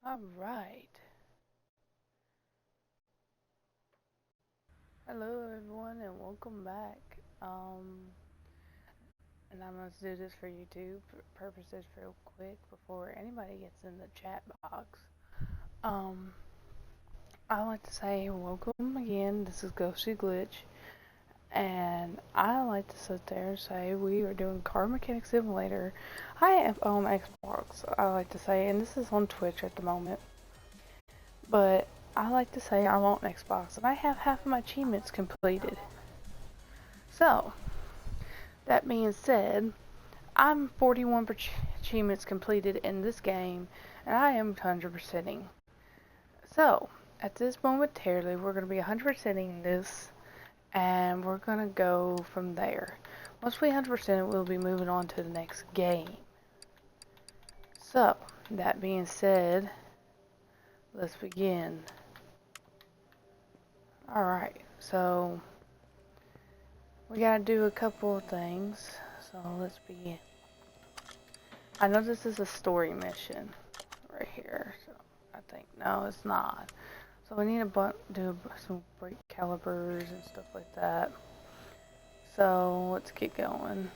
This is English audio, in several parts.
All right. Hello, everyone, and welcome back. And I'm going to do this for YouTube purposes real quick before anybody gets in the chat box. Um, I like to say welcome again. This is Ghosty Glitch, and I like to sit there and say we are doing Car Mechanic Simulator. I am on Xbox. I like to say, and this is on Twitch at the moment. But I like to say I'm on Xbox, and I have half of my achievements completed. So, that being said, I'm 41 achievements completed in this game, and I am 100%ing. So, at this momentarily, we're going to be 100%ing this, and we're going to go from there. Once we 100%, we'll be moving on to the next game. So, that being said, let's begin. Alright, so we gotta do a couple of things, so let's begin. I know this is a story mission right here, so I think, no, it's not. So we need to do some brake calipers and stuff like that. So let's keep going.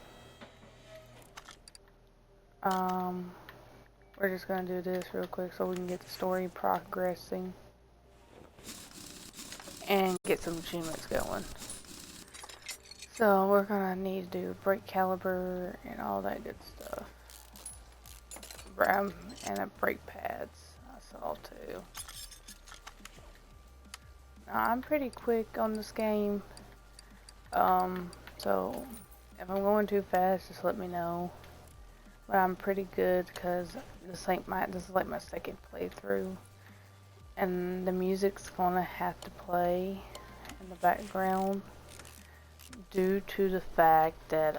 We're just gonna do this real quick so we can get the story progressing and get some achievements going. So we're gonna need to do brake caliper and all that good stuff. And a brake pads. I saw too. Now, I'm pretty quick on this game. So if I'm going too fast, just let me know. But I'm pretty good because this is like my second playthrough, and the music's gonna have to play in the background due to the fact that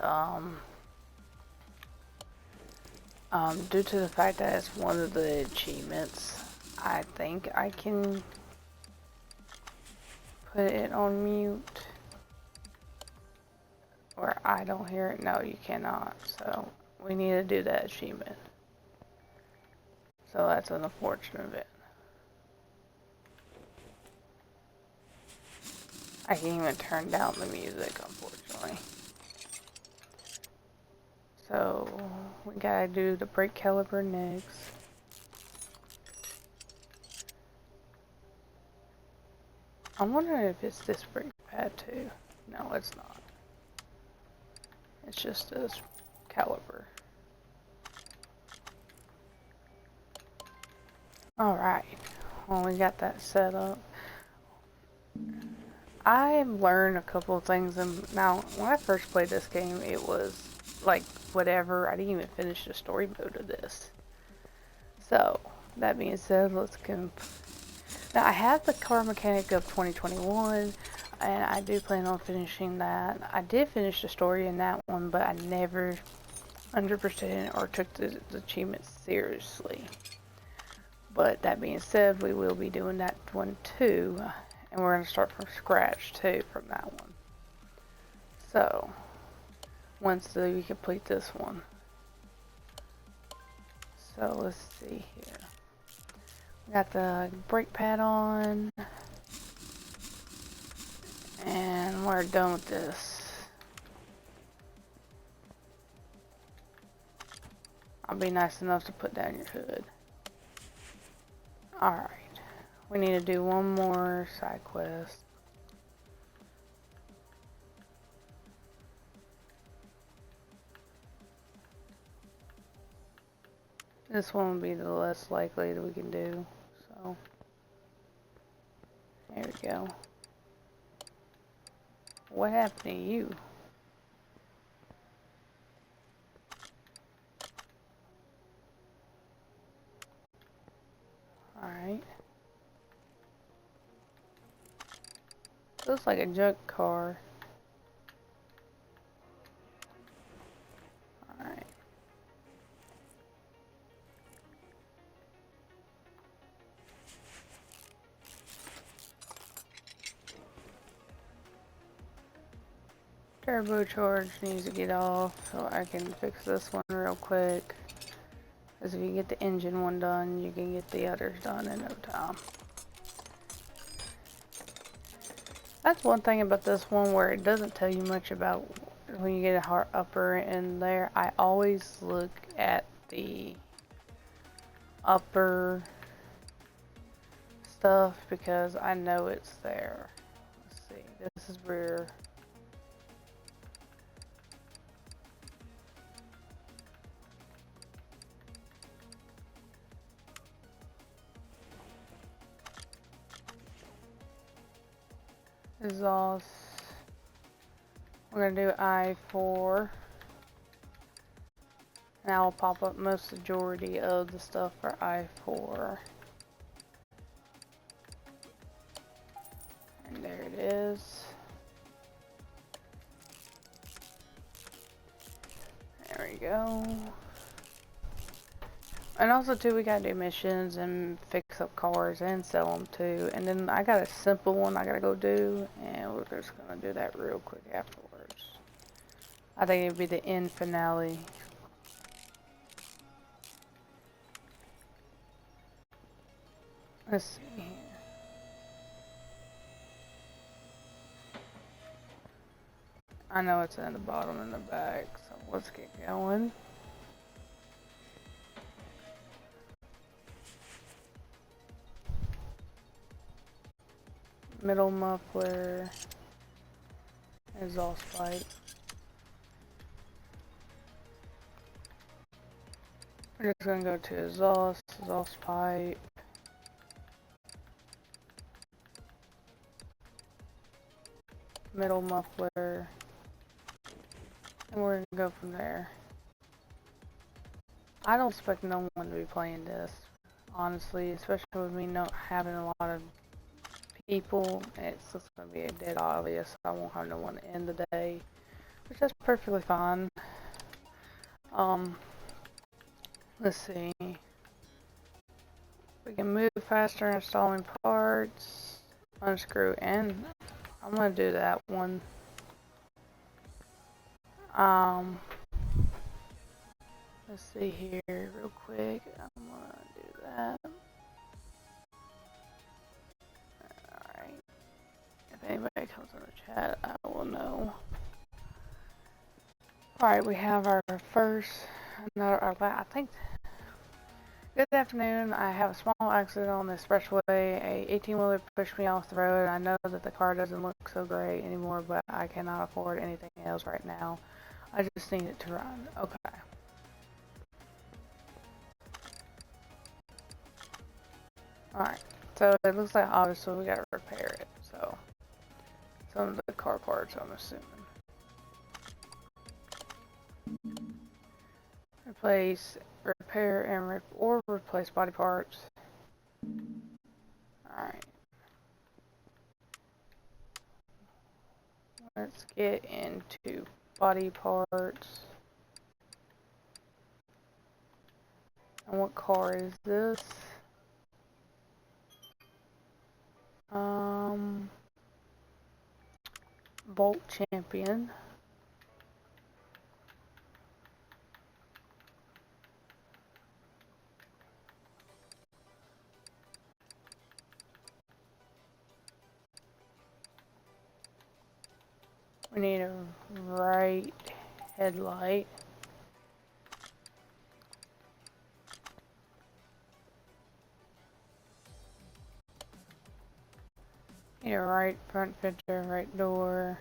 it's one of the achievements. I think I can put it on mute where I don't hear it. No, you cannot. So we need to do that achievement. So that's an unfortunate bit. I can't even turn down the music, unfortunately. So we gotta do the brake caliper next. I'm wondering if it's this brake pad too. No, it's not. It's just this caliper. Alright, well we got that set up. I've learned a couple of things, and now when I first played this game, it was like whatever. I didn't even finish the story mode of this. So that being said, now I have the Car Mechanic of 2021, and I do plan on finishing that. I did finish the story in that one, but I never 100% or took the achievement seriously. But that being said, we will be doing that one too, and we're going to start from scratch too from that one. So, once we complete this one. So, let's see here. We got the brake pad on, and we're done with this. I'll be nice enough to put down your hood. Alright. We need to do one more side quest. This one will be the less likely that we can do. So, there we go. What happened to you? Alright. Looks like a junk car. Alright. Turbocharge needs to get off so I can fix this one real quick. Because if you get the engine one done, you can get the others done in no time. That's one thing about this one where it doesn't tell you much about when you get a heart upper in there. I always look at the upper stuff because I know it's there. Let's see, this is rear. Exhaust. We're gonna do I4. And I will pop up most majority of the stuff for I4. And there it is. There we go. And also too, we gotta do missions and fix up cars and sell them too. And then I got a simple one I gotta go do, and we're just gonna do that real quick afterwards. I think it'd be the end finale. Let's see here. I know it's in the bottom and the back, so let's get going. Middle muffler, exhaust pipe. We're just gonna go to exhaust pipe. Middle muffler. And we're gonna go from there. I don't expect no one to be playing this, honestly, especially with me not having a lot of people. It's just gonna be a dead obvious. I won't have no one to end the day, which is perfectly fine. Let's see. We can move faster installing parts, unscrew, and I'm gonna do that one. Let's see here real quick. I'm gonna do that. Alright. If anybody comes in the chat, I will know. Alright, we have our first, I think, good afternoon. I have a small accident on the expressway. A 18-wheeler pushed me off the road. I know that the car doesn't look so great anymore, but I cannot afford anything else right now. I just need it to run. Okay. Alright, so it looks like obviously we gotta repair it, so some of the car parts, I'm assuming. Replace, repair, and replace body parts. Alright. Let's get into body parts. And what car is this? Bolt Champion. We need a right headlight. Need a right front fender, right door.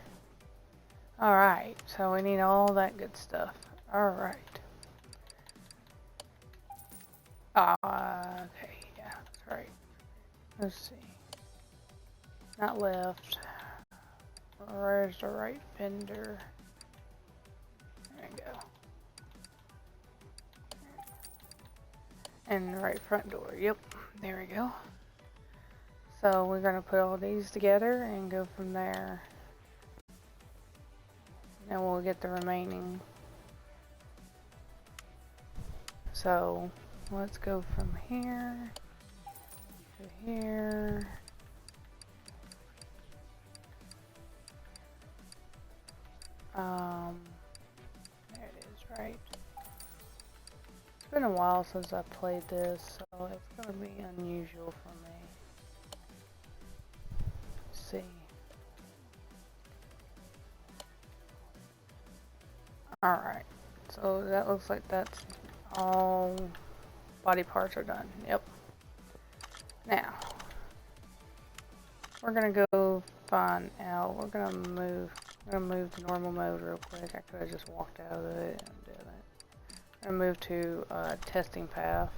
Alright, so we need all that good stuff. Alright. Okay, yeah, that's right. Let's see. Not left. Where's the right fender? There we go. And the right front door. Yep, there we go. So we're gonna put all these together and go from there. And we'll get the remaining. So let's go from here to here. There it is, right? been a while since I played this, so it's going to be unusual for me. Let's see. Alright, so that looks like that's all body parts are done. Yep. Now, we're going to go find out. We're going to move to normal mode real quick. I could have just walked out of it and did it. I'm going to move to testing path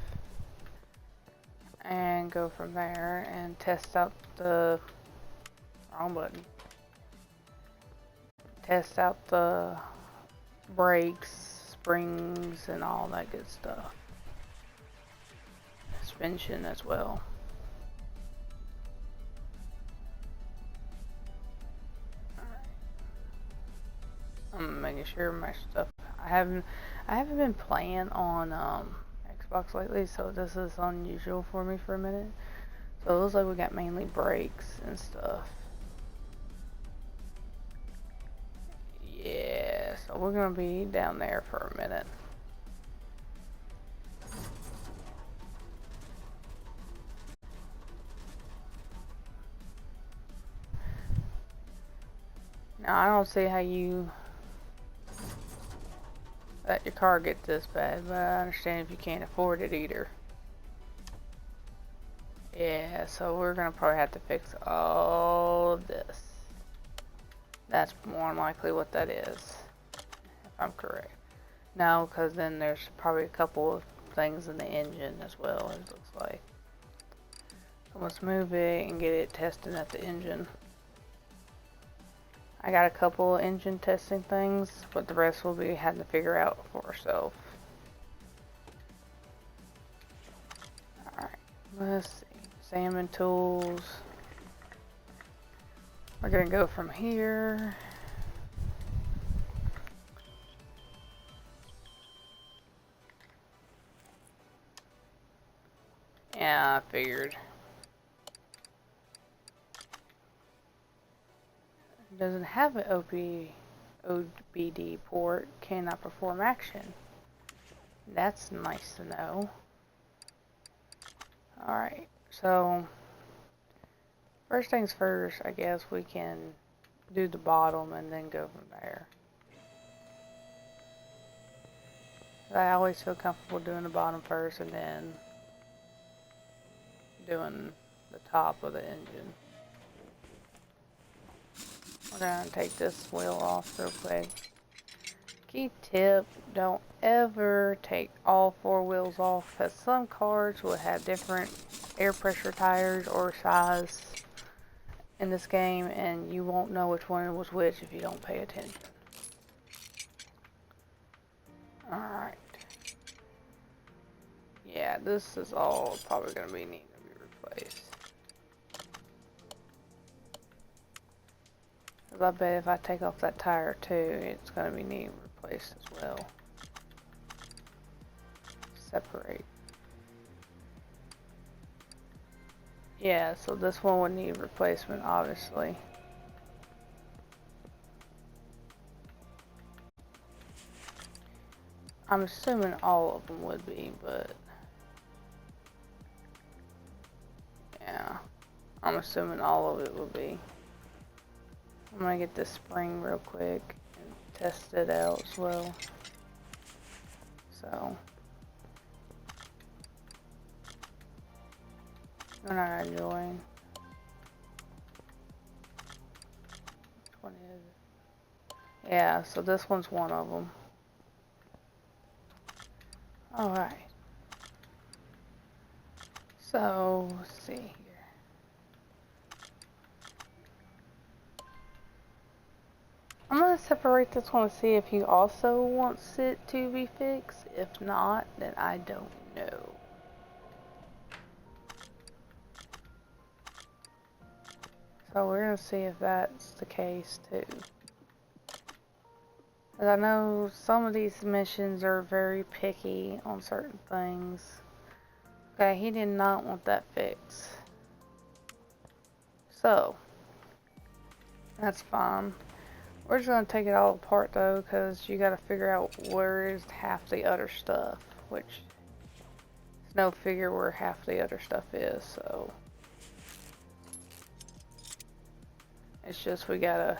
and go from there and test out the wrong button. Test out the brakes, springs, and all that good stuff. Suspension as well. I'm making sure my stuff. I haven't been playing on Xbox lately, so this is unusual for me for a minute. So it looks like we got mainly brakes and stuff. Yeah, so we're gonna be down there for a minute. Now I don't see how you let your car get this bad, but I understand if you can't afford it either. Yeah, so we're gonna probably have to fix all of this. That's more than likely what that is, if I'm correct. No, because then there's probably a couple of things in the engine as well, it looks like. So let's move it and get it tested at the engine. I got a couple of engine testing things, but the rest will be having to figure out for ourselves. Alright, let's see. Salmon tools. We're gonna go from here. Yeah, I figured. It doesn't have an OBD port, cannot perform action. That's nice to know. Alright, so first things first, I guess we can do the bottom and then go from there. I always feel comfortable doing the bottom first and then doing the top of the engine. We're gonna take this wheel off real quick. Key tip, don't ever take all four wheels off, because some cars will have different air pressure tires or size in this game, and you won't know which one was which if you don't pay attention. Alright. Yeah, this is all probably going to be needing to be replaced. Because I bet if I take off that tire too, it's going to be needing replaced as well. Separate. Yeah, so this one would need replacement, obviously. I'm assuming all of them would be, but yeah, I'm assuming all of it would be. I'm gonna get this spring real quick and test it out as well. So we're not gonna join. Which one is it? Yeah, so this one's one of them. Alright. So, let's see here. I'm going to separate this one and see if he also wants it to be fixed. If not, then I don't know. So we're going to see if that's the case too. I know some of these missions are very picky on certain things. Okay, he did not want that fixed. So, that's fine. We're just going to take it all apart though, because you got to figure out where is half the other stuff, which no figure where half the other stuff is, so it's just we gotta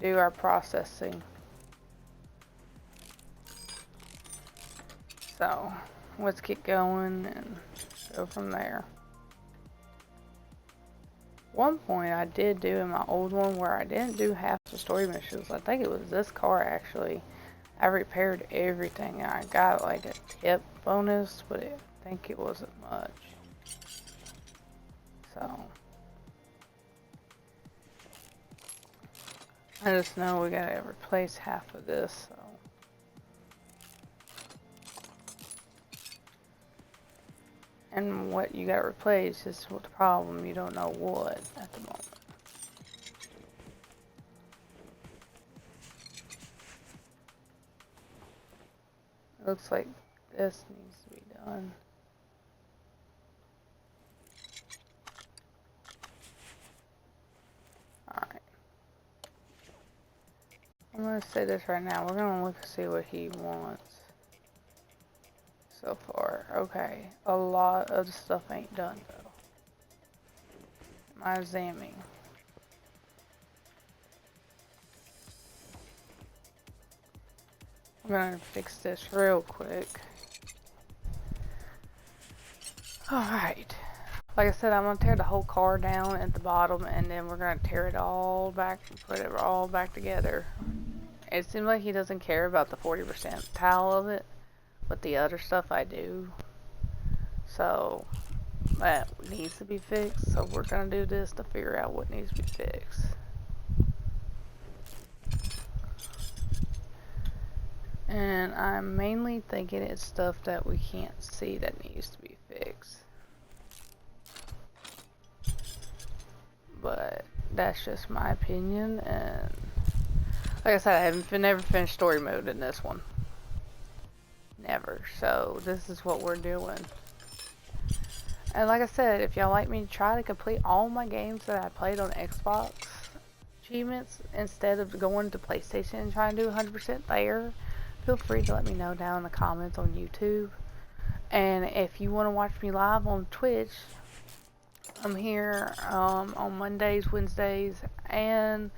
do our processing. So let's get going and go from there. One point I did do in my old one where I didn't do half the story missions. I think it was this car actually. I repaired everything and I got like a tip bonus, but I think it wasn't much. So I just know we gotta replace half of this, so. And what you gotta replace is what the problem, you don't know what at the moment. Looks like this needs to be done. Alright. I'm gonna say this right now. We're gonna look to see what he wants so far. Okay. A lot of the stuff ain't done though. My examining. I'm gonna fix this real quick. Alright. Like I said, I'm gonna tear the whole car down at the bottom and then we're gonna tear it all back and put it all back together. It seems like he doesn't care about the 40% tile of it, but the other stuff I do. So that needs to be fixed. So we're gonna do this to figure out what needs to be fixed. And I'm mainly thinking it's stuff that we can't see that needs to be fixed. But that's just my opinion, and like I said, I haven't never finished story mode in this one. Never. So this is what we're doing. And like I said, if y'all like me to try to complete all my games that I played on Xbox achievements instead of going to PlayStation and trying to do 100% there, feel free to let me know down in the comments on YouTube. And if you want to watch me live on Twitch, I'm here on Mondays, Wednesdays, and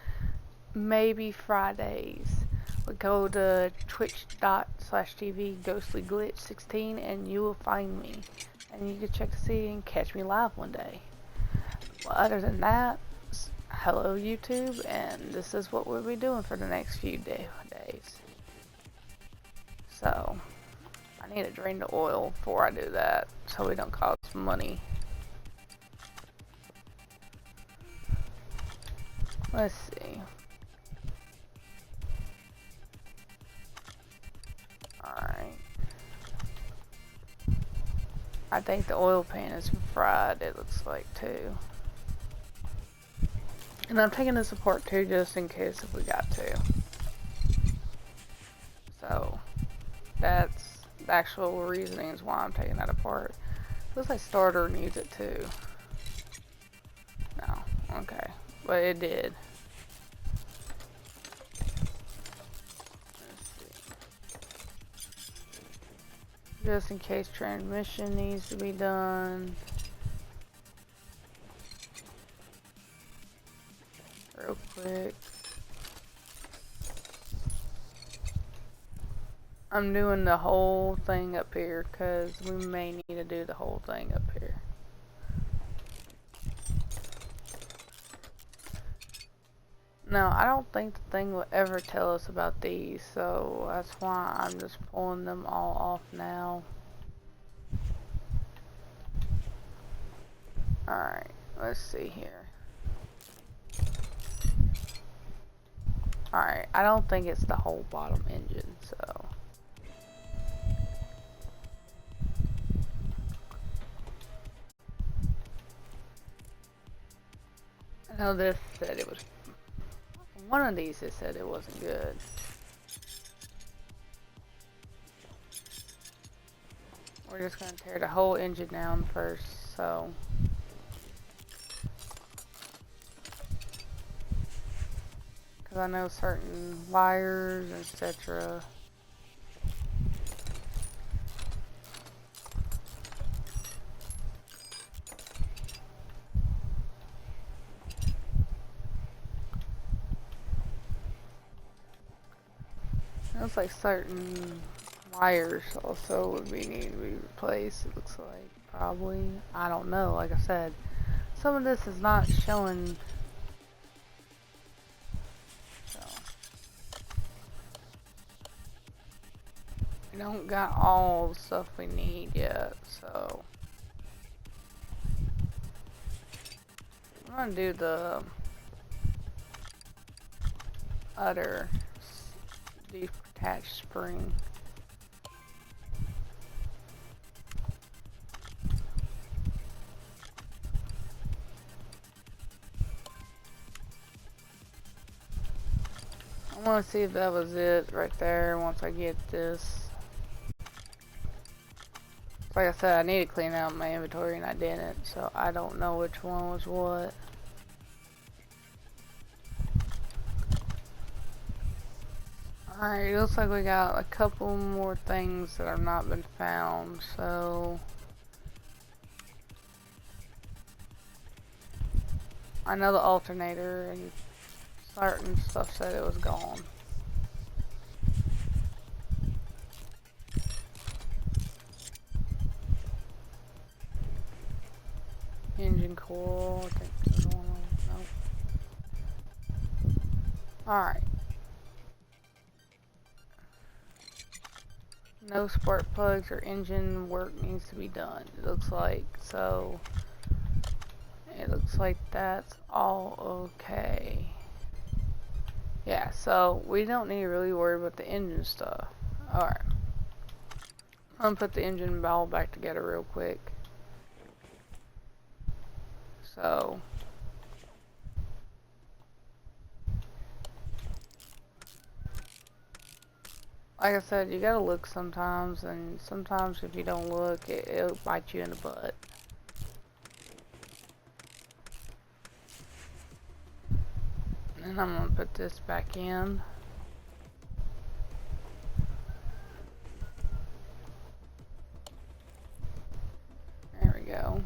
maybe Fridays. But go to twitch.tv ghostlyglitch16 and you will find me. And you can check to see and catch me live one day. Well, other than that, hello YouTube, and this is what we'll be doing for the next few days. So, I need to drain the oil before I do that, so we don't cost money. Let's see. Alright. I think the oil pan is fried, it looks like, too. And I'm taking this apart, too, just in case if we got to. So, that's the actual reasonings why I'm taking that apart. Looks like starter needs it, too. No. Okay. But it did. Just in case transmission needs to be done. Real quick. I'm doing the whole thing up here because we may need to do the whole thing up here. Now, I don't think the thing will ever tell us about these, so that's why I'm just pulling them all off now. Alright, let's see here. Alright, I don't think it's the whole bottom engine, so. I know this said it was. One of these it said it wasn't good. We're just gonna tear the whole engine down first, so. Because I know certain wires, etc. Looks like certain wires also would be need to be replaced. It looks like probably. I don't know. Like I said, some of this is not showing. So we don't got all the stuff we need yet. So I'm gonna do the other detached spring. I want to see if that was it right there once I get this. Like I said, I need to clean out my inventory and I didn't, so I don't know which one was what. Alright, it looks like we got a couple more things that have not been found, so I know the alternator and certain stuff said it was gone. Engine coil, I think there's one on. Nope. Alright. No spark plugs or engine work needs to be done, it looks like. So it looks like that's all okay. Yeah, so we don't need to really worry about the engine stuff. Alright. I'm gonna put the engine ball back together real quick. So like I said, you gotta look sometimes, and sometimes if you don't look, it'll bite you in the butt. And I'm gonna put this back in. There we go.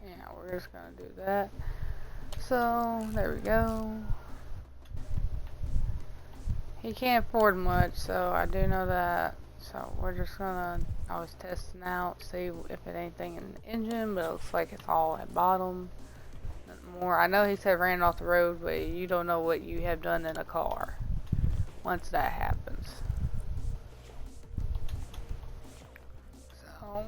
Yeah, we're just gonna do that. So, there we go. He can't afford much, so I do know that. So we're just gonna, I was testing out, see if it anything in the engine, but it looks like it's all at bottom. Nothing more. I know he said ran off the road, but you don't know what you have done in a car once that happens. So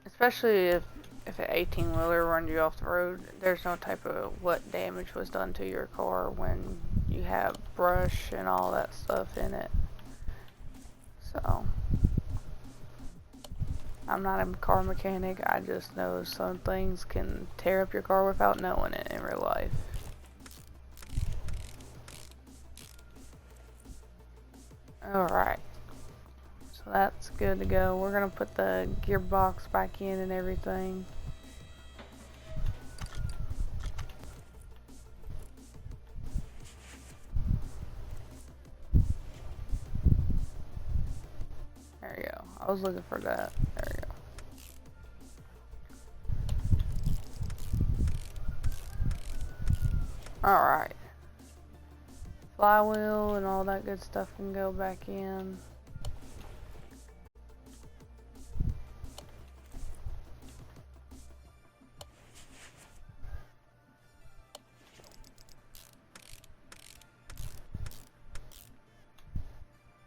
especially if an 18-wheeler runs you off the road, there's no type of what damage was done to your car when you have brush and all that stuff in it. So I'm not a car mechanic, I just know some things can tear up your car without knowing it in real life. Alright, so that's good to go. We're gonna put the gearbox back in and everything. There you go. I was looking for that. There you go. Alright. Flywheel and all that good stuff can go back in.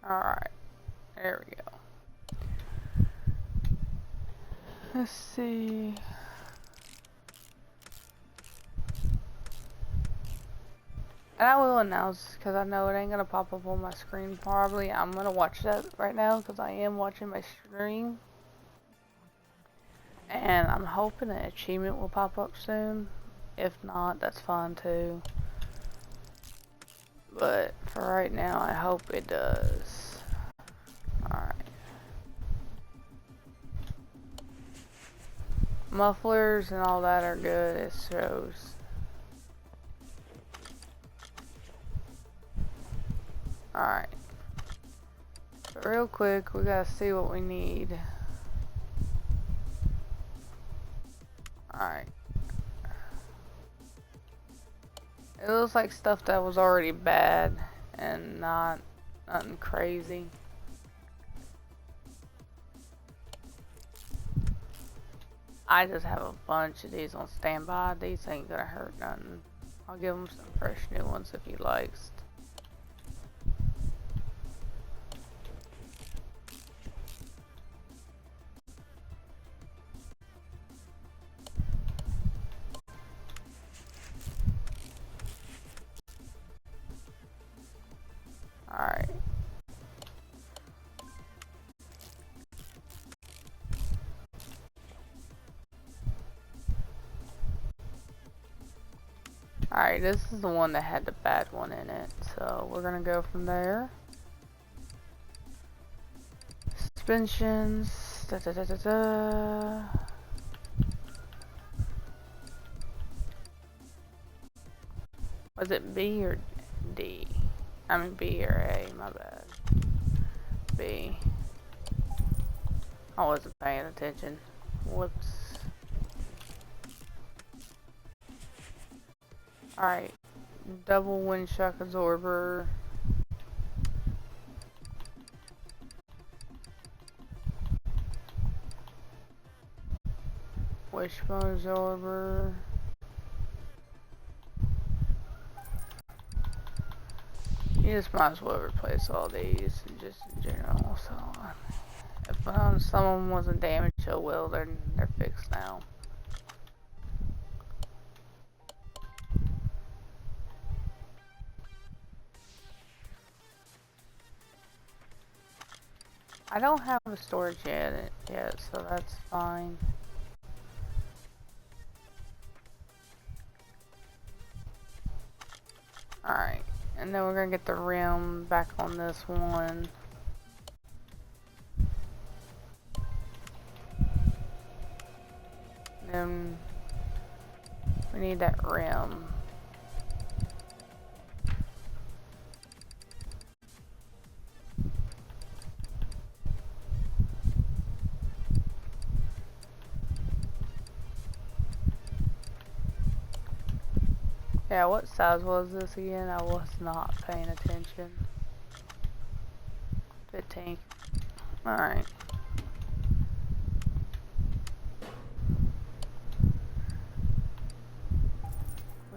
Alright. There we go. Let's see. And I will announce, because I know it ain't going to pop up on my screen probably. I'm going to watch that right now, because I am watching my stream. And I'm hoping an achievement will pop up soon. If not, that's fine too. But for right now, I hope it does. Alright. Mufflers and all that are good, it shows. Alright. But real quick, we gotta see what we need. Alright. It looks like stuff that was already bad and nothing crazy. I just have a bunch of these on standby. These ain't gonna hurt nothing. I'll give him some fresh new ones if he likes. Alright. Alright, this is the one that had the bad one in it. So we're gonna go from there. Suspensions. Da, da, da, da, da. Was it B or D? I mean B or A, my bad. B. I wasn't paying attention. Whoops. Alright. Double wind shock absorber. Wishbone absorber. You just might as well replace all these, just in general. So, if some of them wasn't damaged so well, they're fixed now. I don't have a storage yet, so that's fine. Alright, and then we're gonna get the rim back on this one. Then we need that rim. Yeah, what size was this again? I was not paying attention. 15. Alright.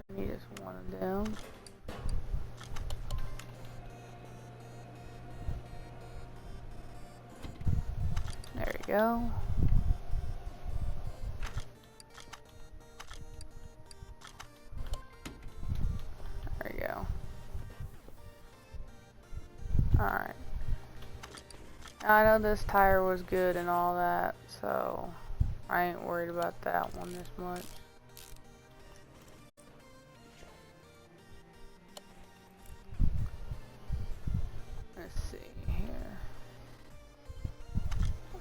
We need just one of them. There we go. There we go. Alright. I know this tire was good and all that, so I ain't worried about that one this much. Let's see here.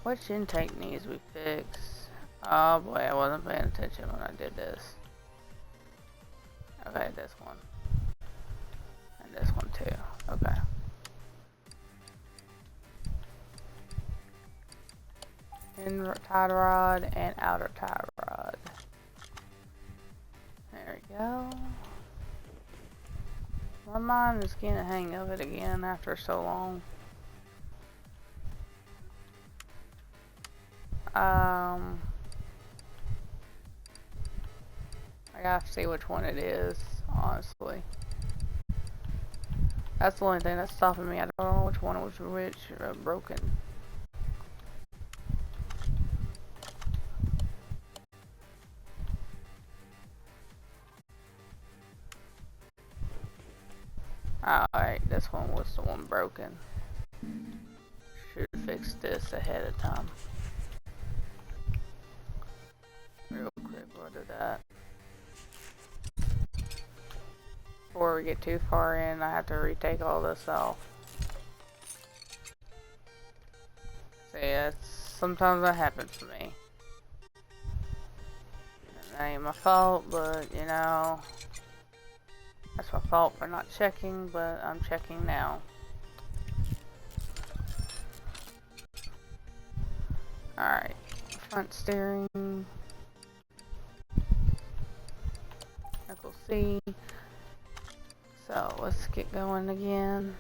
Which intake needs we fix? Oh boy, I wasn't paying attention when I did this. Okay, this one. And this one too. Okay. Inner tie rod and outer tie rod. There we go. My mind is getting a hang of it again after so long. I gotta see which one it is, honestly. That's the only thing that's stopping me. I don't know which one was which broken. Alright, this one was the one broken. Should have fixed this ahead of time. Real quick, we'll do that. Before we get too far in, I have to retake all this off. So yeah, sometimes that happens to me. And that ain't my fault, but you know, that's my fault for not checking, but I'm checking now. Alright, front steering. see. So let's get going again.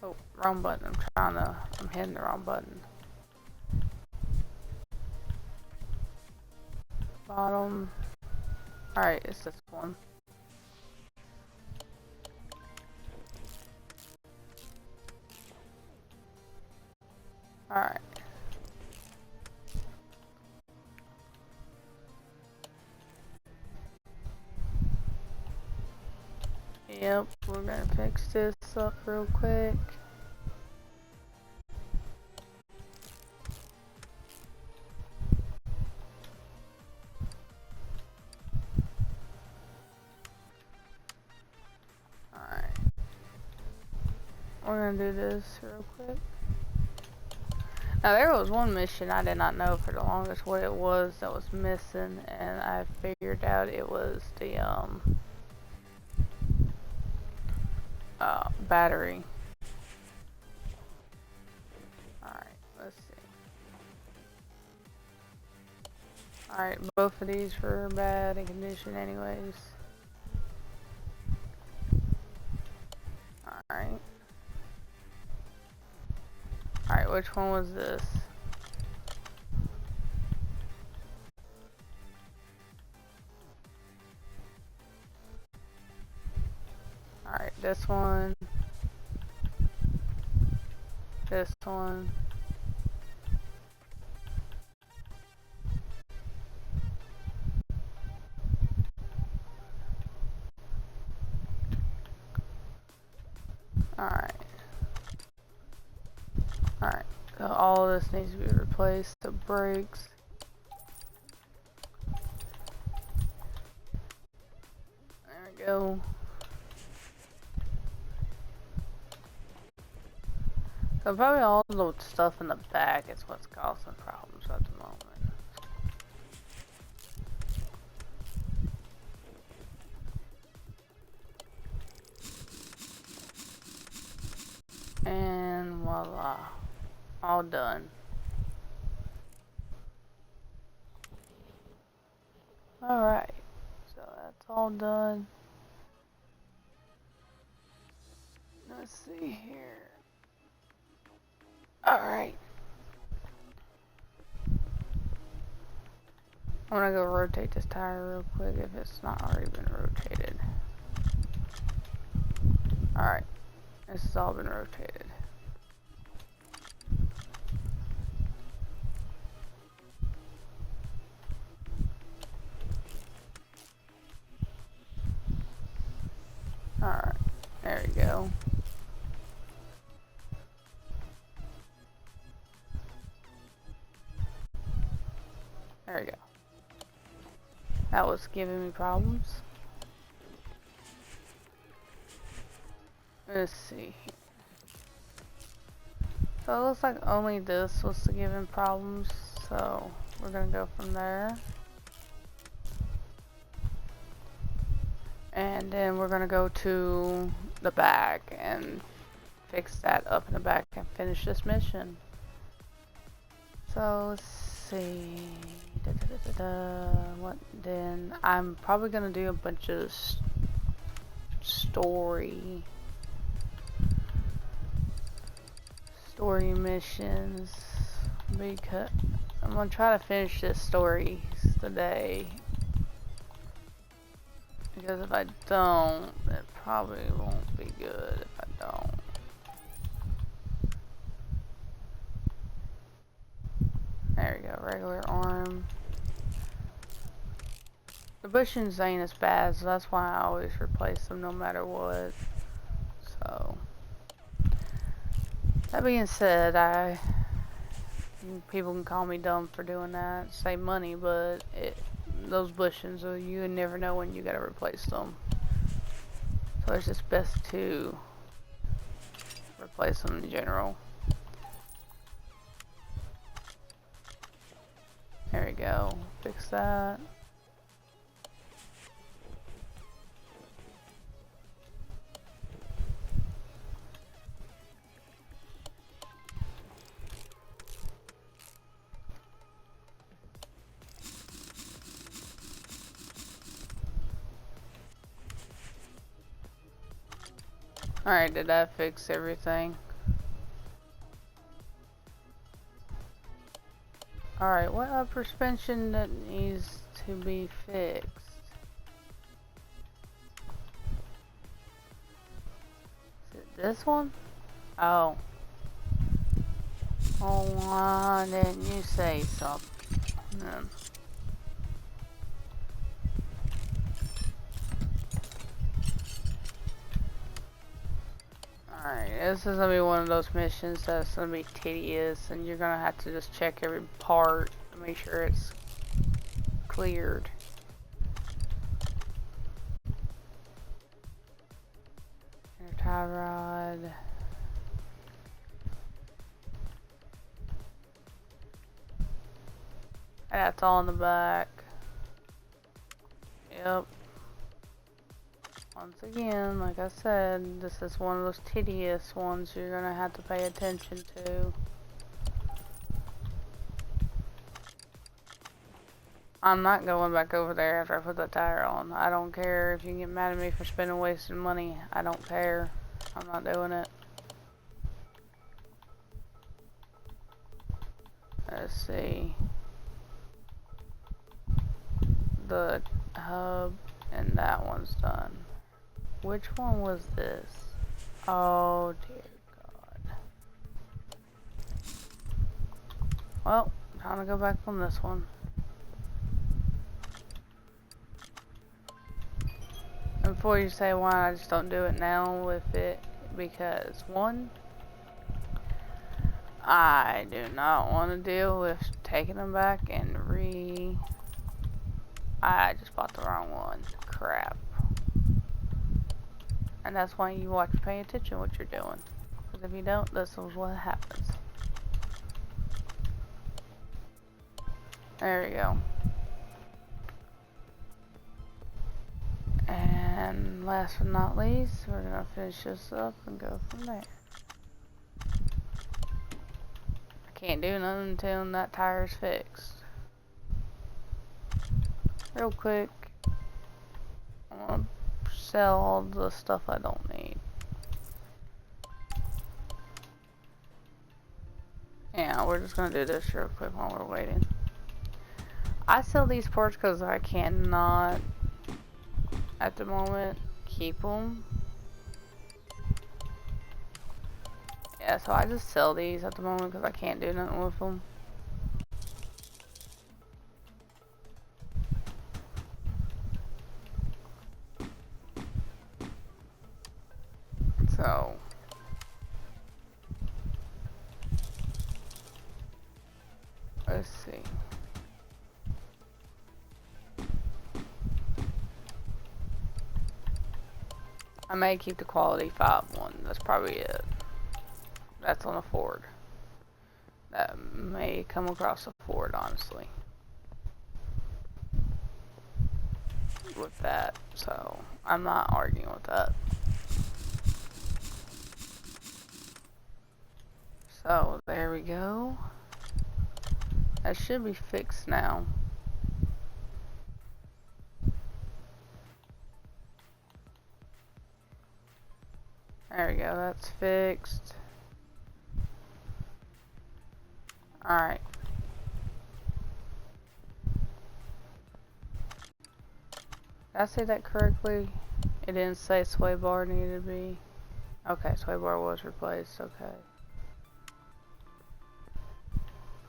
Oh, wrong button. I'm hitting the wrong button. Bottom. Alright, it's this one. Alright. Yep, we're gonna fix this up real quick. Alright. We're gonna do this real quick. Now there was one mission I did not know for the longest what it was that was missing, and I figured out it was the battery. Alright, let's see. Alright, both of these were bad in condition anyways. Alright. Alright, which one was this? Alright, this one. This one. Alright. Alright, so all of this needs to be replaced. The brakes. There we go. So probably all the stuff in the back is what's causing problems at the moment. And voila. All done. Alright. So that's all done. Let's see here. Alright. I'm gonna go rotate this tire real quick if it's not already been rotated. Alright. This has all been rotated. Alright. There we go. There we go. That was giving me problems. Let's see. So it looks like only this was giving problems, so we're gonna go from there. And then we're gonna go to the back and fix that up in the back and finish this mission. So let's see. What then? I'm probably gonna do a bunch of story missions because I'm gonna try to finish this story today. Because if I don't, it probably won't be good if I don't. There we go, regular arm. The bushings ain't as bad, so that's why I always replace them no matter what. So, that being said, people can call me dumb for doing that, save money, but those bushings, you never know when you gotta replace them. So it's just best to replace them in general. There we go. Fix that. Alright, did that fix everything? Alright, what upper suspension that needs to be fixed? Is it this one? Oh. Oh, why didn't you say something? Alright, this is gonna be one of those missions that's gonna be tedious, and you're gonna have to just check every part to make sure it's cleared. Inner tie rod. That's all in the back. Yep. Once again, like I said, this is one of those tedious ones you're gonna have to pay attention to. I'm not going back over there after I put that tire on. I don't care if you get mad at me for spending wasted money. I don't care. I'm not doing it. Let's see. The hub and that one's done. Which one was this? Oh dear God. Well, time to go back on this one. And before you say why I just don't do it now with it, because one, I do not want to deal with taking them back and I just bought the wrong one. Crap. And that's why you watch pay attention to what you're doing. Because if you don't, this is what happens. There we go. And last but not least, we're going to finish this up and go from there. I can't do nothing until that tire's fixed. Real quick, I'm going to sell all the stuff I don't need. Yeah, we're just going to do this real quick while we're waiting. I sell these parts because I cannot, at the moment, keep them. Yeah, so I just sell these at the moment because I can't do nothing with them. So let's see. I may keep the quality 5 one. That's probably it. That's on a Ford. That may come across a Ford, honestly. With that, so I'm not arguing with that. So there we go. That should be fixed now. There we go, that's fixed. Alright. Did I say that correctly? It didn't say sway bar needed to be. Okay, sway bar was replaced, okay.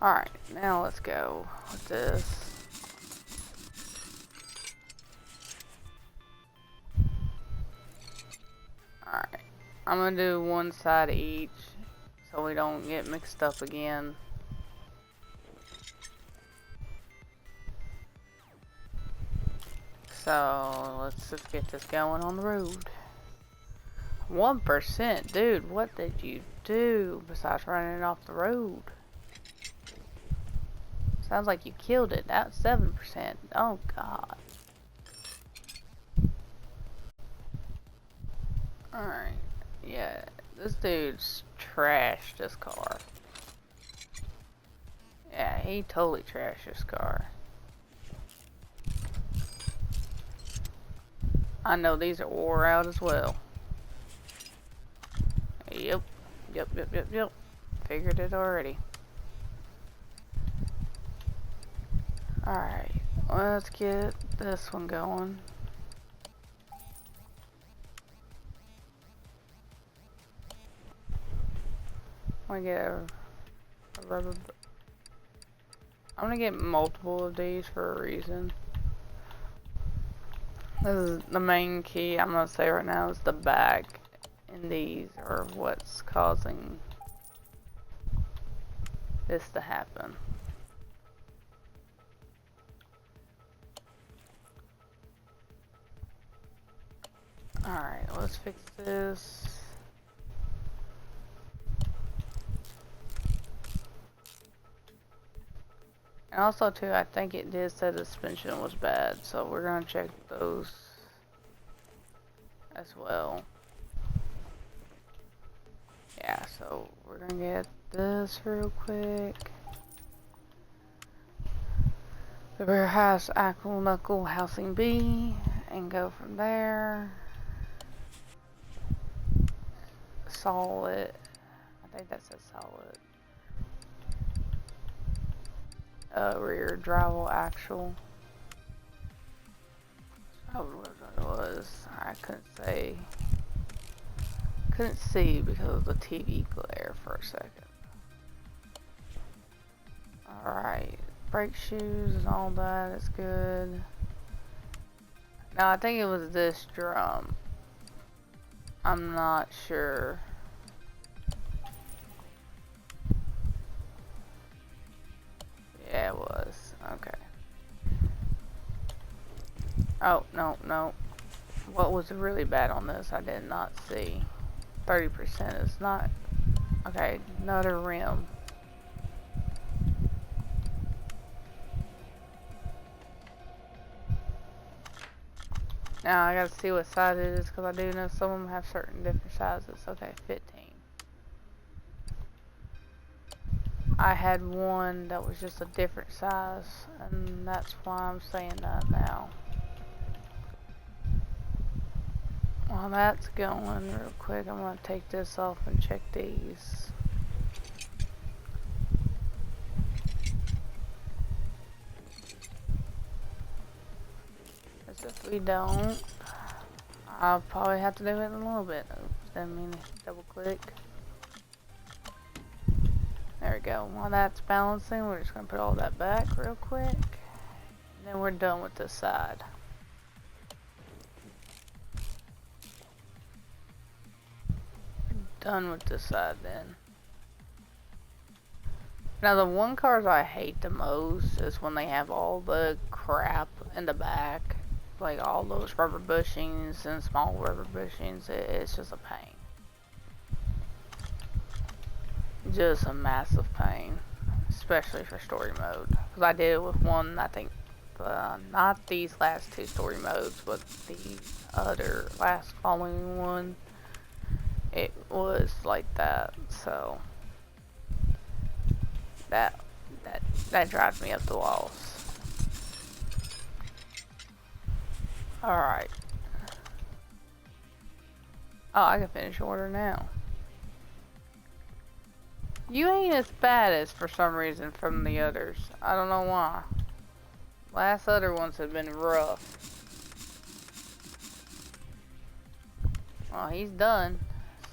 Alright, now let's go with this. Alright, I'm gonna do one side of each so we don't get mixed up again. So let's just get this going on the road. 1%, dude, what did you do besides running it off the road? Sounds like you killed it. That's 7%. Oh God. Alright. Yeah, this dude's trashed this car. Yeah, he totally trashed this car. I know these are wore out as well. Yep. Figured it already. Alright, let's get this one going. I'm gonna get a rubber. I'm gonna get multiple of these for a reason. This is the main key I'm gonna say right now is the back in these are what's causing this to happen. Alright, let's fix this. And also too, I think it did say the suspension was bad, so we're gonna check those as well. Yeah, so we're gonna get this real quick. The rear has Aqua Knuckle Housing B, and go from there. Solid. I think that says solid. Rear drywall axle. Oh, what it was. I couldn't see because of the TV glare for a second. Alright, brake shoes and all that is good. Now I think it was this drum. I'm not sure. Yeah, it was. Okay. Oh, no. What was really bad on this? I did not see. 30% is not. Okay, another rim. Now I gotta see what size it is because I do know some of them have certain different sizes. Okay, 15. I had one that was just a different size, and that's why I'm saying that now. While that's going real quick, I'm gonna take this off and check these. Because if we don't, I'll probably have to do it in a little bit. Didn't mean to double click. There we go. While that's balancing, we're just going to put all that back real quick. And then we're done with this side. Done with this side then. Now the one cars I hate the most is when they have all the crap in the back. Like all those rubber bushings and small rubber bushings. It's just a pain. Just a massive pain, especially for story mode. Because I did it with one, I think, not these last two story modes, but the other last following one. It was like that, so that drives me up the walls. All right. Oh, I can finish order now. You ain't as bad as for some reason from the others. I don't know why. Last other ones have been rough. Well, he's done.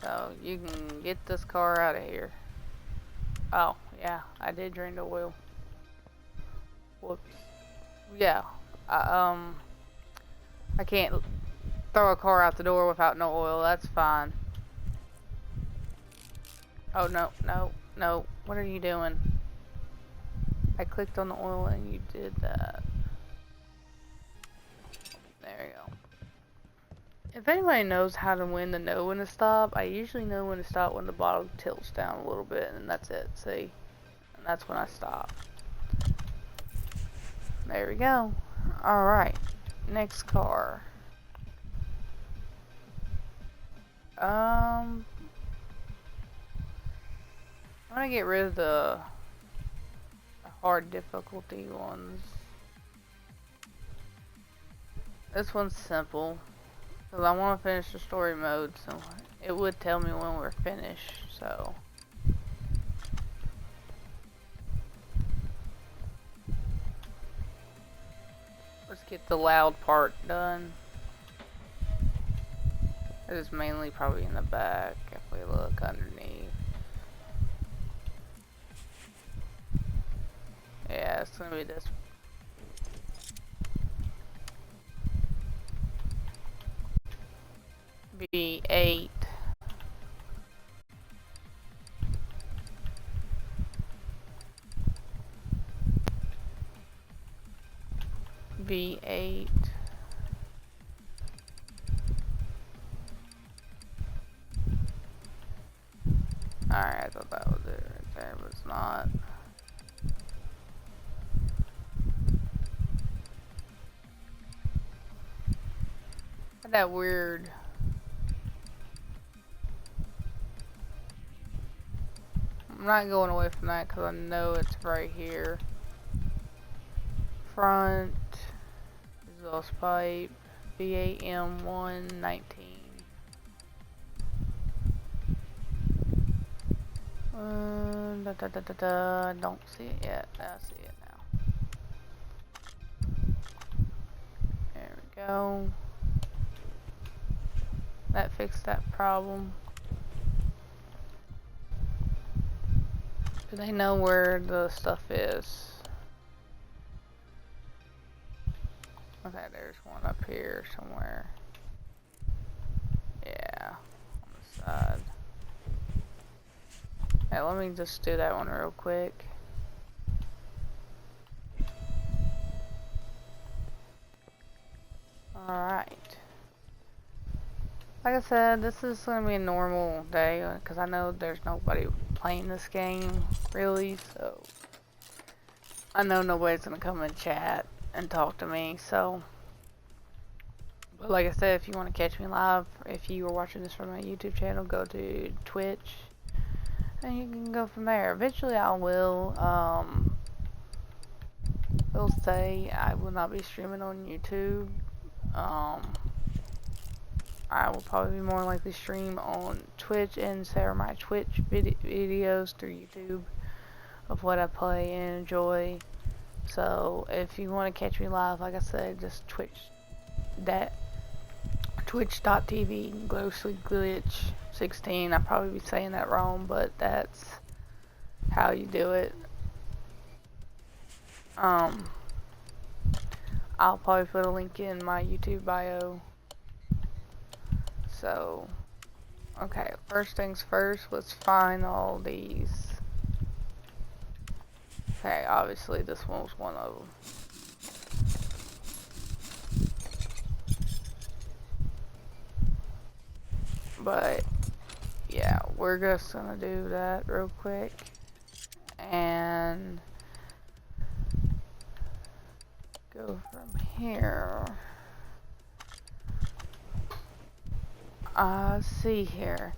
So you can get this car out of here. Oh, yeah, I did drain the oil. Whoops. Yeah. I can't throw a car out the door without no oil. That's fine. Oh, no. What are you doing? I clicked on the oil and you did that. There you go. If anybody knows how to know when to stop, I usually know when to stop when the bottle tilts down a little bit, and that's it. See? And that's when I stop. There we go. Alright. Next car. I'm gonna get rid of the hard difficulty ones. This one's simple. Because I want to finish the story mode, so it would tell me when we're finished, so. Let's get the loud part done. It is mainly probably in the back if we look underneath. Yeah, it's gonna be this. B8. B8. Alright, I thought that was it right there, but it's not. That weird. I'm not going away from that because I know it's right here. Front, exhaust pipe, B8M119. Don't see it yet. I see it now. There we go. That fixed that problem. Do they know where the stuff is? Okay, there's one up here somewhere. Yeah, on the side. Hey, let me just do that one real quick. Alright. Like I said, this is going to be a normal day because I know there's nobody playing this game really, so I know nobody's going to come and chat and talk to me, so. But like I said, if you want to catch me live, if you are watching this from my YouTube channel, go to Twitch and you can go from there. Eventually I will say I will not be streaming on YouTube. I will probably be more likely stream on Twitch and share my Twitch videos through YouTube of what I play and enjoy. So if you want to catch me live, like I said, just twitch.tv glitch16. I'll probably be saying that wrong, but that's how you do it. I'll probably put a link in my YouTube bio. So, okay, first things first, let's find all these. Okay, obviously this one was one of them. But, yeah, we're just gonna do that real quick. And go from here. See here.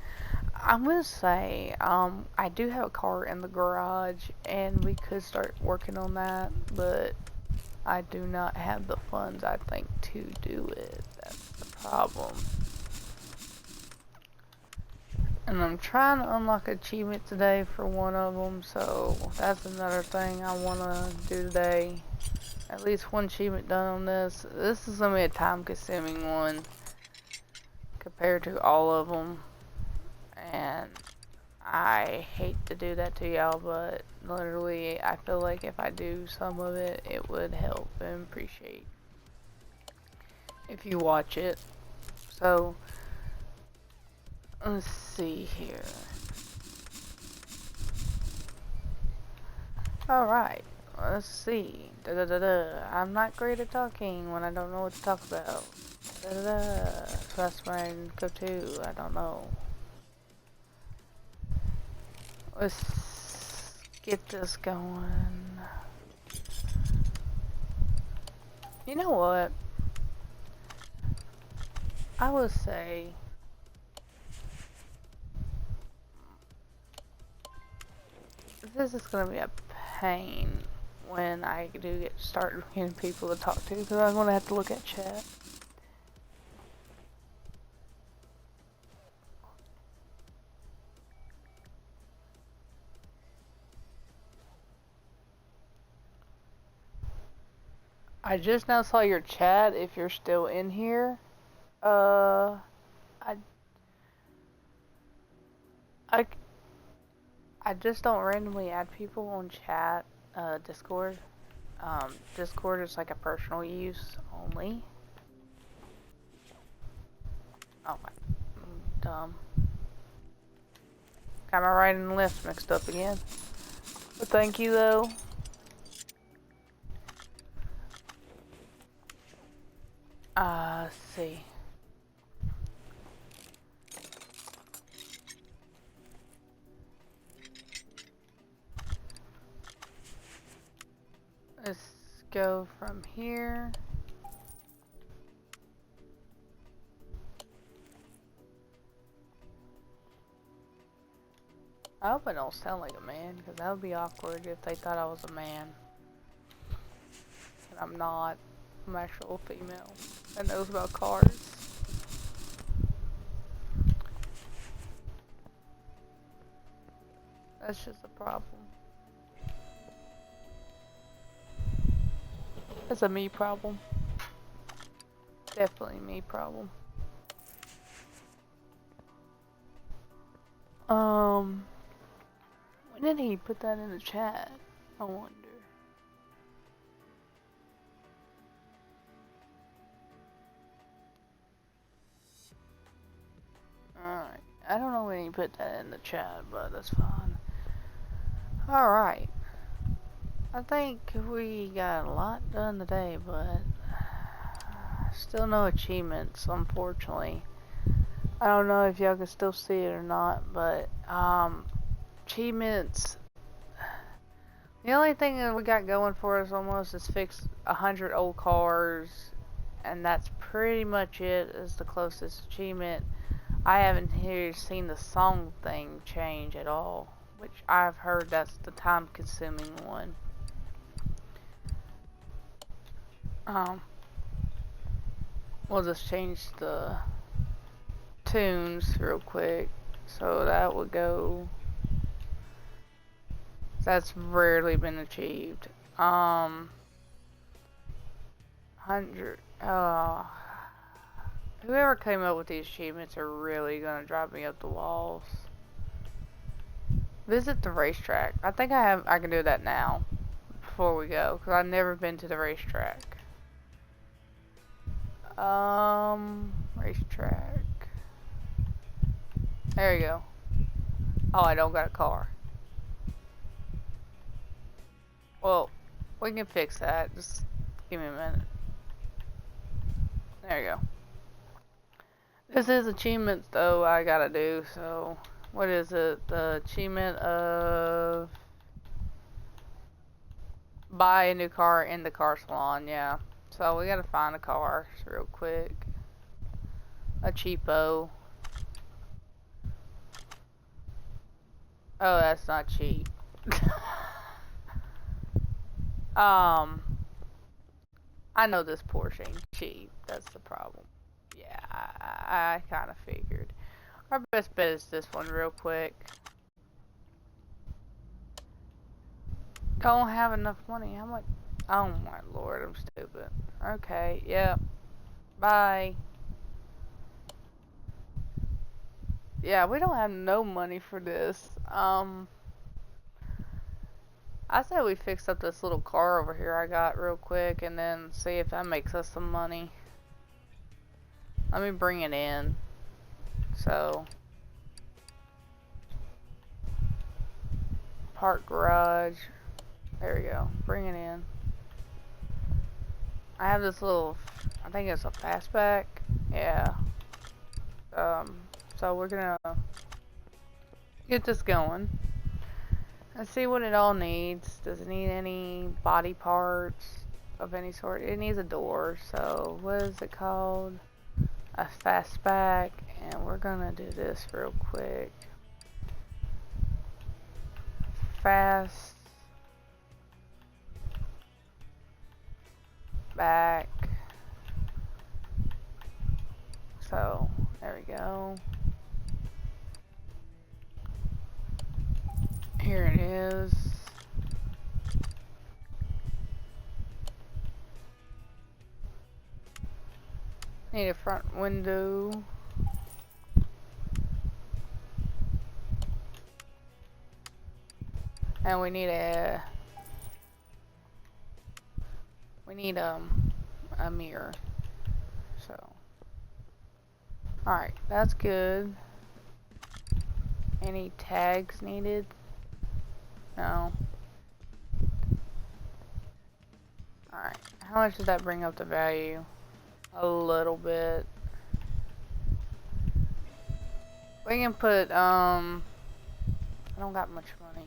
I'm gonna say, I do have a car in the garage, and we could start working on that, but I do not have the funds, I think, to do it. That's the problem. And I'm trying to unlock achievement today for one of them, so that's another thing I want to do today. At least one achievement done on this. This is going to be a time-consuming one compared to all of them. And I hate to do that to y'all, but literally I feel like if I do some of it, it would help and appreciate if you watch it. So let's see here. Alright, let's see. I'm not great at talking when I don't know what to talk about. So that's where I go to. I don't know. Let's get this going. You know what? I would say this is gonna be a pain when I do start getting people to talk to, because I'm gonna have to look at chat. I just now saw your chat. If you're still in here, I, I, I just don't randomly add people on chat, Discord. Discord is like a personal use only. Oh my, I'm dumb. Got my right and left mixed up again. But thank you though. Let's see. Let's go from here. I hope I don't sound like a man, because that would be awkward if they thought I was a man. And I'm not. I'm actual female that knows about cars. That's just a problem. That's a me problem. Definitely me problem. When did he put that in the chat? I wonder. Alright. I don't know when he put that in the chat, but that's fine. Alright. I think we got a lot done today, but still no achievements, unfortunately. I don't know if y'all can still see it or not, but achievements. The only thing that we got going for us almost is fix 100 old cars, and that's pretty much it as the closest achievement. I haven't seen the song thing change at all, which I've heard that's the time-consuming one. We'll just change the tunes real quick, so that would go. That's rarely been achieved. 100. Whoever came up with these achievements are really gonna drive me up the walls. Visit the racetrack. I think I can do that now before we go, because I've never been to the racetrack. Racetrack. There you go. Oh, I don't got a car. Well, we can fix that. Just give me a minute. There you go. This is achievements though I gotta do, so what is it? The achievement of buy a new car in the car salon, yeah. So we gotta find a car real quick. A cheapo. Oh, that's not cheap. I know this Porsche ain't cheap. That's the problem. Yeah, I kind of figured. Our best bet is this one real quick. Don't have enough money. How much? Oh my lord, I'm stupid. Okay, yep. Bye. Yeah, we don't have no money for this. I say we fix up this little car over here I got real quick and then see if that makes us some money. Let me bring it in. So, park garage. There we go. Bring it in. I have this little, I think it's a fastback. Yeah. So we're gonna get this going. Let's see what it all needs. Does it need any body parts of any sort? It needs a door. So what is it called? A fastback. And we're gonna do this real quick. Fast back. So there we go. Here it is. Need a front window. And we need a mirror. So alright, that's good. Any tags needed? No. Alright, how much does that bring up the value? A little bit. We can put, I don't got much money.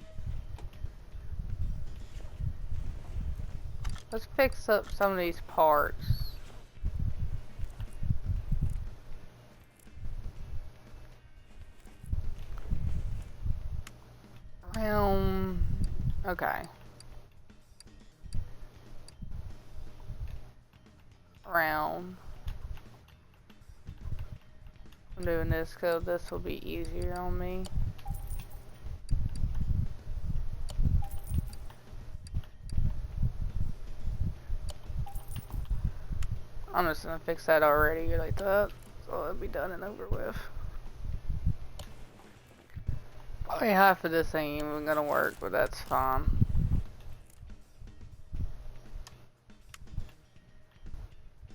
Let's fix up some of these parts. Okay. Round. I'm doing this because this will be easier on me. I'm just gonna fix that already like that, so it'll be done and over with. Probably half of this ain't even gonna work, but that's fine.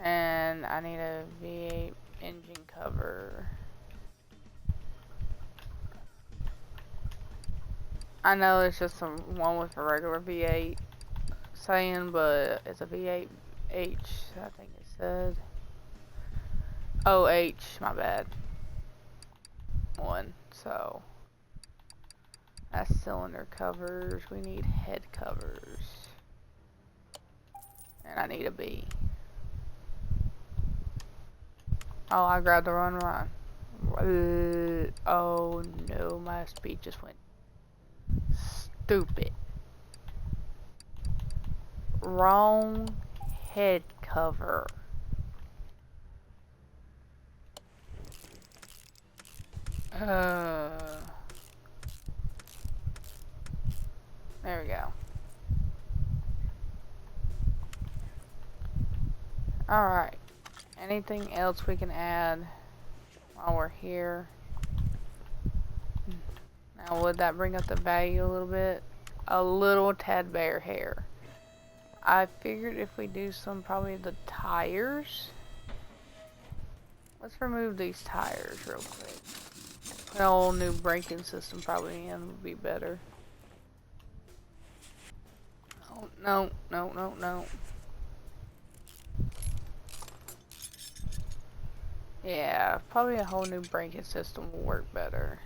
And I need a V8 engine cover. I know it's just some one with a regular V8 saying, but it's a V8H, I think it said. OH, my bad. One, so that's cylinder covers. We need head covers. And I need a B. Oh, I grabbed the wrong one. Oh no, my speed just went stupid. Wrong head cover. There we go. Alright. Anything else we can add while we're here? Now, would that bring up the value a little bit? A little tad bare hair. I figured if we do some, probably the tires. Let's remove these tires real quick. Put a whole new braking system probably in would be better. Oh, no, no, no, no. Yeah, probably a whole new braking system will work better.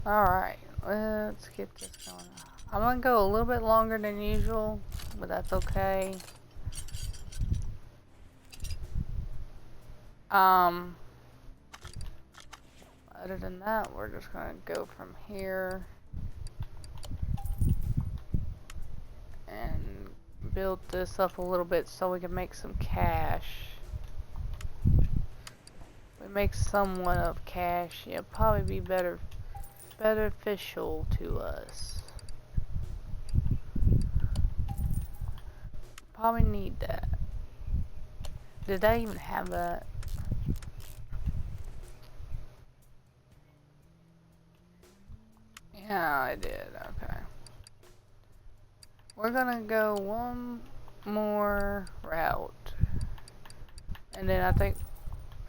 Alright, let's get this going. I'm gonna go a little bit longer than usual, but that's okay. Other than that, we're just gonna go from here and build this up a little bit so we can make some cash. We make somewhat of cash, it'll probably be beneficial to us. Probably need that. Did I even have that? Yeah, I did. Okay. We're gonna go one more route. And then I think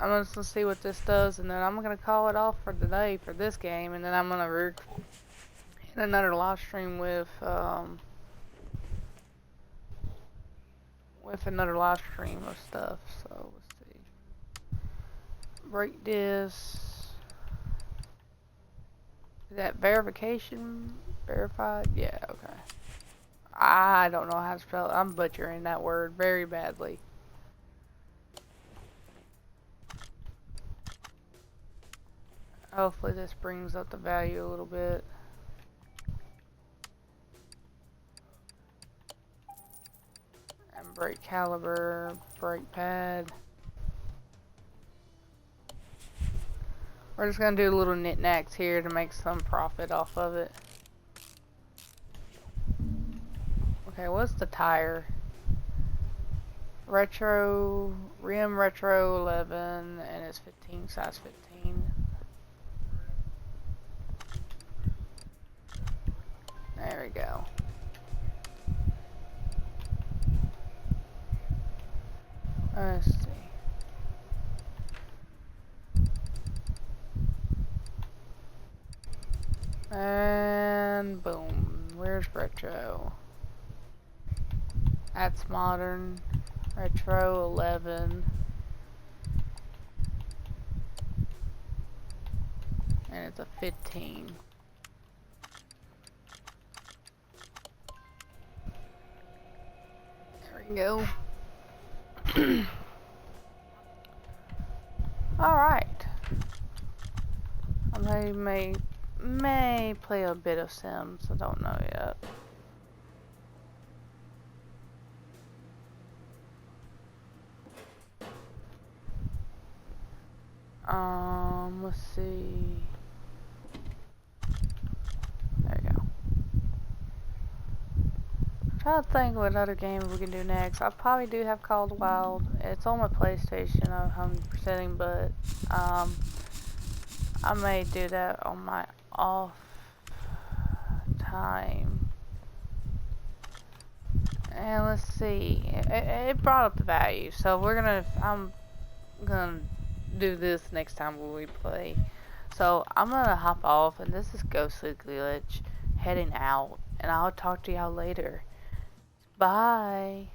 I'm just gonna see what this does, and then I'm gonna call it off for today for this game, and then I'm gonna hit another live stream with another live stream of stuff. So let's see. Break this. Is that verification? Verified? Yeah, okay. I don't know how to spell it. I'm butchering that word very badly. Hopefully this brings up the value a little bit. And brake caliber, brake pad. We're just gonna do little knickknacks here to make some profit off of it. Okay, what's the tire? Retro, Rim Retro 11, and it's 15, size 15. There we go. Let's see. And boom. Where's Retro? That's modern. Retro 11. And it's a 15. There we go. Alright. I may play a bit of Sims. I don't know yet. Let's see. There we go. I'm trying to think what other games we can do next. I probably do have Call of the Wild. It's on my PlayStation, I'm 100%ing, but I may do that on my off time. And let's see. It brought up the value, so I'm gonna do this next time when we play. So I'm gonna hop off, and this is Ghostly Glitch heading out, and I'll talk to y'all later. Bye.